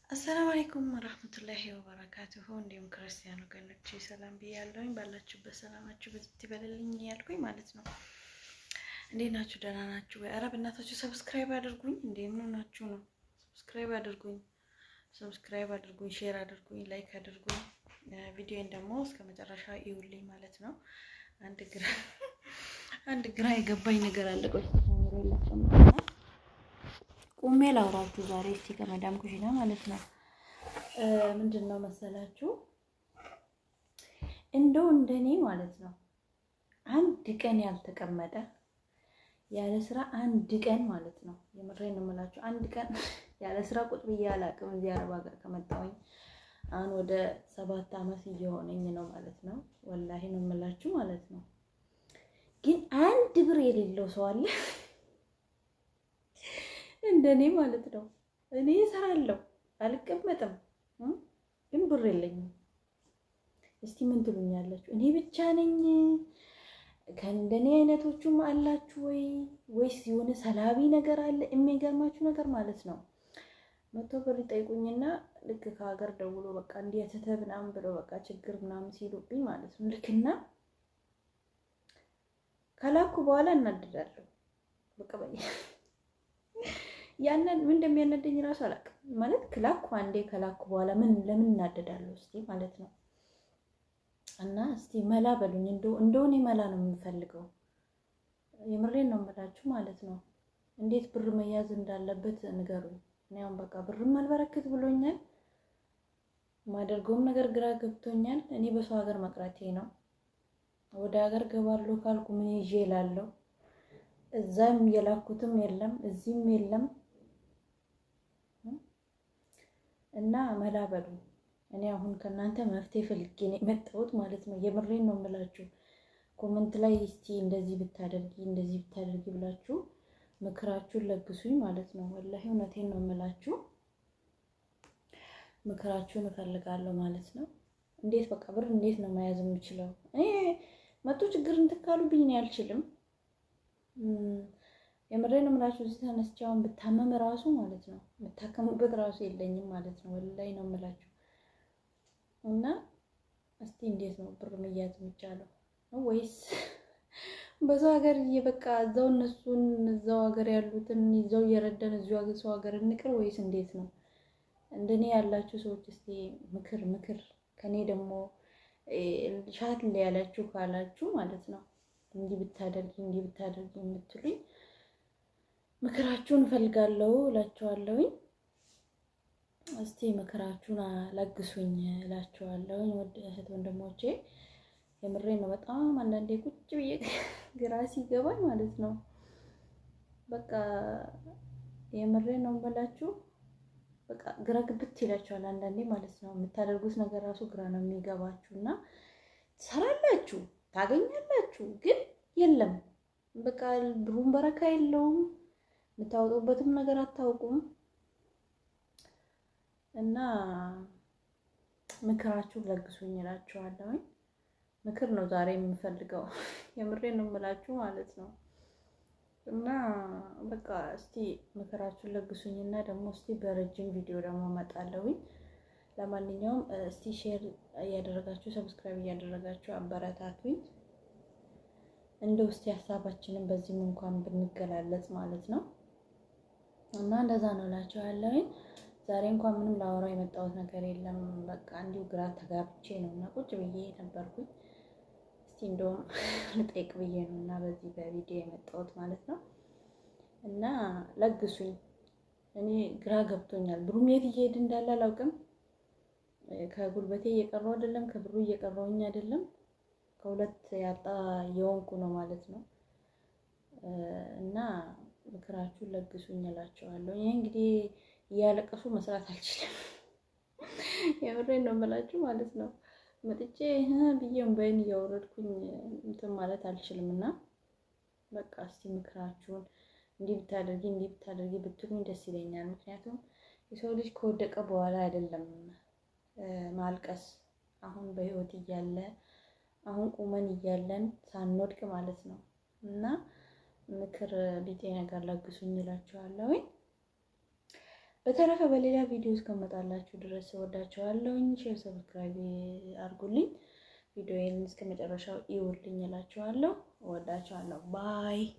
አሰላሙ አለይኩም ወራህመቱላሂ ወበረካቱሁ። እንዲሁም ክርስቲያኑ ገኖች ሰላም ብያለሁኝ። ባላችሁበት ሰላማችሁ በዚህ ይበልልኝ ያልኩኝ ማለት ነው። እንዴት ናችሁ? ደህና ናችሁ ወይ? ኧረ በእናታችሁ ሰብስክራይብ አድርጉኝ። እንዴ ምን ናችሁ ነው? ሰብስክራይብ አድርጉኝ፣ ሼር አድርጉኝ፣ ላይክ አድርጉኝ። ቪዲዮን ደግሞ እስከ መጨረሻ ይውልኝ ማለት ነው። አንድ ግራ የገባኝ ነገር አለ። ቆይ ቁሜ ላውራችሁ ዛሬ እስቲ ከመዳም ኩሽና ማለት ነው። ምንድነው መሰላችሁ እንደኔ ማለት ነው አንድ ቀን ያልተቀመጠ ያለ ስራ አንድ ቀን ማለት ነው። የምሬን ነው የምላችሁ። አንድ ቀን ያለ ስራ ቁጭ ብዬ አላውቅም። እዚህ አረብ ሀገር ከመጣሁኝ አሁን ወደ 7 አመት እየሆነኝ ነው ማለት ነው። ወላሂ ነው የምላችሁ ማለት ነው። ግን አንድ ብር የሌለው ሰው አለ እንደኔ ማለት ነው። እኔ እሰራለሁ አልቀመጥም፣ ግን ብር የለኝም። እስቲ ምን ትሉኛላችሁ? እኔ ብቻ ነኝ? ከእንደኔ አይነቶቹም አላችሁ ወይስ የሆነ ሰላቢ ነገር አለ? የሚገርማችሁ ነገር ማለት ነው 100 ብር ይጠይቁኝና ልክ ከሀገር ደውሎ በቃ እንዲያተተ ምናምን ብለው በቃ ችግር ምናምን ሲሉብኝ ማለት ነው ልክና ከላኩ በኋላ እናድዳለሁ። በቃ ያንን ምን እንደሚያነደኝ ራሱ አላውቅም። ማለት ክላኩ አንዴ ከላኩ በኋላ ለምን እናደዳለሁ እስቲ ማለት ነው። እና እስቲ መላ በሉኝ። እንደው እኔ መላ ነው የምፈልገው። የምሬን ነው የምላችሁ ማለት ነው። እንዴት ብር መያዝ እንዳለበት ንገሩኝ። እኔ አሁን በቃ ብርም አልበረክት ብሎኛል። ማደርገውም ነገር ግራ ገብቶኛል። እኔ በሰው ሀገር መቅረቴ ነው። ወደ ሀገር ገባለሁ ካልኩ ምን ይዤ እላለሁ? እዛም የላኩትም የለም እዚህም የለም። እና መላ በሉኝ። እኔ አሁን ከእናንተ መፍትሄ ፈልጌ ነው የመጣሁት ማለት ነው። የምሬን ነው የምላችሁ። ኮሜንት ላይ እስቲ እንደዚህ ብታደርጊ ብላችሁ ምክራችሁን ለግሱኝ ማለት ነው። ወላሂ እውነቴን ነው የምላችሁ። ምክራችሁን እፈልጋለሁ ማለት ነው። እንዴት በቃ ብር እንዴት ነው መያዝ የምችለው? እኔ መቶ ችግር እንትካሉብኝ ነው አልችልም። የምሬን ነው የምላችሁ። እዚህ ተነስቼ አሁን ብታመም ራሱ ማለት ነው የምታከሙበት ራሱ የለኝም ማለት ነው። ወላሂ ነው የምላችሁ። እና እስቲ እንዴት ነው ብር መያዝ የሚቻለው? ወይስ በዛው ሀገር በቃ እዛው ሀገር ያሉትን ይዘው እየረዳን እዚሁ ሀገር ሰው ሀገር እንቅር ወይስ እንዴት ነው? እንደኔ ያላችሁ ሰዎች እስቲ ምክር ከኔ ደግሞ ሻት ላይ ያላችሁ ካላችሁ ማለት ነው እንዲህ ብታደርጊ የምትሉኝ ምክራችሁን እፈልጋለሁ እላችኋለሁኝ። እስቲ ምክራችሁን ለግሱኝ እላችኋለሁኝ። ወደ እህት ወንድሞቼ የምሬን ነው። በጣም አንዳንዴ ቁጭ ብዬ ግራ ሲገባኝ ማለት ነው በቃ የምሬን ነው የምላችሁ። በቃ ግራ ግብት ይላችኋል አንዳንዴ ማለት ነው። የምታደርጉት ነገር ራሱ ግራ ነው የሚገባችሁና ትሰራላችሁ፣ ታገኛላችሁ፣ ግን የለም በቃ ብሩን በረካ የለውም። የምታወጡበትም ነገር አታውቁም። እና ምክራችሁ ለግሱኝ እላችኋለሁ። ምክር ነው ዛሬ የምፈልገው። የምሬን ነው የምላችሁ ማለት ነው። እና በቃ እስቲ ምክራችሁን ለግሱኝና ደግሞ እስቲ በረጅም ቪዲዮ ደግሞ እመጣለሁ። ለማንኛውም እስቲ ሼር እያደረጋችሁ ሰብስክራይብ እያደረጋችሁ አበረታቱኝ። እንደው እስቲ ሀሳባችንን በዚህም እንኳን ብንገላለጽ ማለት ነው። እና እንደዛ ነው እላችኋለሁ። ዛሬ እንኳን ምንም ላወራ የመጣሁት ነገር የለም። በቃ እንዲሁ ግራ ተጋብቼ ነው እና ቁጭ ብዬ ነበርኩኝ። እስቲ እንደውም ልጠይቅ ብዬ ነው እና በዚህ በቪዲዮ የመጣሁት ማለት ነው። እና ለግሱኝ። እኔ ግራ ገብቶኛል። ብሩም የት እየሄድ እንዳለ አላውቅም። ከጉልበቴ እየቀረው አይደለም፣ ከብሩ እየቀረውኝ አይደለም። ከሁለት ያጣ የሆንኩ ነው ማለት ነው። እና ምክራችሁን ለግሱኝ እላችኋለሁ። ይሄ እንግዲህ እያለቀሱ መስራት አልችልም። የምሬን ነው የምላችሁ ማለት ነው። መጥቼ ብዬም በእኔ እያወረድኩኝ እንትን ማለት አልችልም። እና በቃ እስቲ ምክራችሁን እንዲህ ብታደርጊ ብትሉኝ ደስ ይለኛል። ምክንያቱም የሰው ልጅ ከወደቀ በኋላ አይደለም ማልቀስ። አሁን በህይወት እያለ አሁን ቁመን እያለን ሳንወድቅ ማለት ነው። እና ምክር ቢጤ ነገር ለግሱኝ እላችኋለሁ። በተረፈ በሌላ ቪዲዮ እስከመጣላችሁ ድረስ ወዳችኋለሁኝ። ሼር፣ ሰብስክራይብ አድርጉልኝ። ቪዲዮዬን እስከ መጨረሻው ይውልኝ እላችኋለሁ። ወዳችኋለሁ። ባይ